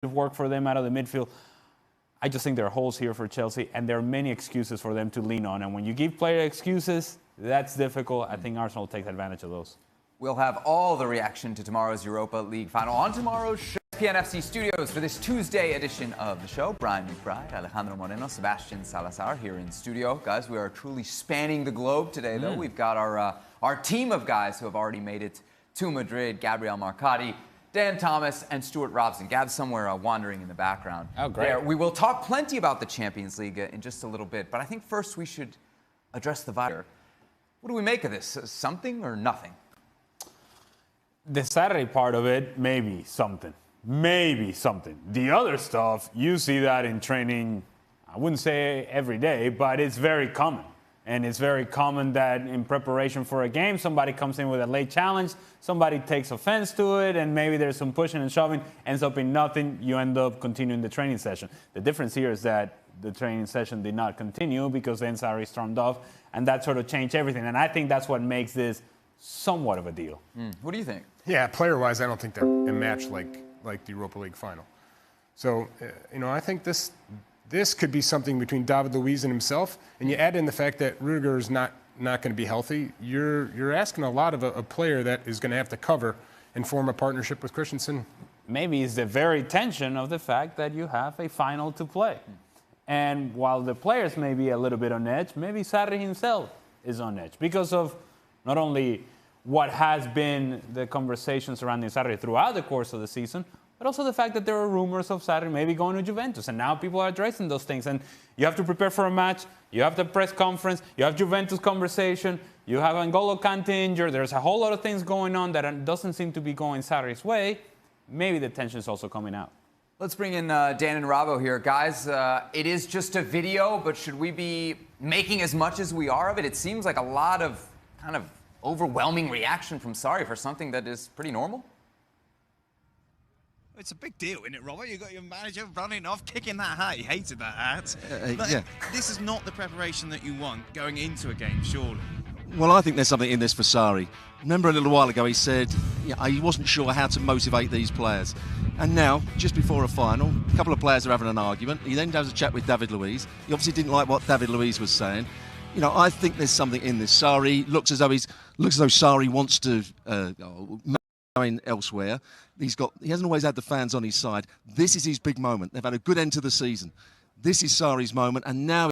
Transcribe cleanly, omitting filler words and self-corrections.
work for them out of the midfield. I just think there are holes here for Chelsea, and there are many excuses for them to lean on. And when you give players excuses, that's difficult. I think Arsenal takes advantage of those. We'll have all the reaction to tomorrow's Europa League final on tomorrow's show. ESPN FC Studios for this Tuesday edition of the show. Brian McBride, Alejandro Moreno, Sebastian Salazar here in studio. Guys, we are truly spanning the globe today, though. We've got our team of guys who have already made it to Madrid. Gabriel Marcotti, Dan Thomas, and Stuart Robson. Gab's somewhere wandering in the background. Oh, great. There. We will talk plenty about the Champions League in just a little bit, but I think first we should address the virus. What do we make of this? Something or nothing? The Saturday part of it, maybe something. Maybe something. The other stuff, you see that in training, I wouldn't say every day, but it's very common. And it's very common that in preparation for a game, somebody comes in with a late challenge, somebody takes offense to it, and maybe there's some pushing and shoving, ends up in nothing, you end up continuing the training session. The difference here is that the training session did not continue because then Sarri stormed off, and that sort of changed everything. And I think that's what makes this somewhat of a deal. What do you think? Yeah, player-wise, I don't think they're a match like the Europa League final. So, I think this could be something between David Luiz and himself, and you add in the fact that Rudiger is not going to be healthy. You're asking a lot of a player that is going to have to cover and form a partnership with Christensen. Maybe it's the very tension of the fact that you have a final to play. And while the players may be a little bit on edge, maybe Sarri himself is on edge because of not only what has been the conversation surrounding Sarri throughout the course of the season, but also the fact that there are rumors of Sarri maybe going to Juventus. And now people are addressing those things. And you have to prepare for a match. You have the press conference. You have Juventus conversation. You have N'Golo Kante injured. There's a whole lot of things going on that doesn't seem to be going Sarri's way. Maybe the tension is also coming out. Let's bring in Dan and Robbo here. Guys, it is just a video, but should we be making as much as we are of it? It seems like a lot of kind of overwhelming reaction from Sarri for something that is pretty normal. It's a big deal, isn't it, Robert? You've got your manager running off, kicking that hat. He hated that hat. Yeah. This is not the preparation that you want going into a game, surely. Well, I think there's something in this for Sarri. Remember a little while ago he said he wasn't sure how to motivate these players. And now, just before a final, a couple of players are having an argument. He then has a chat with David Luiz. He obviously didn't like what David Luiz was saying. I think there's something in this. Sarri looks as though Sarri wants to going elsewhere. He hasn't always had the fans on his side. This is his big moment. They've had a good end to the season. This is Sarri's moment, and now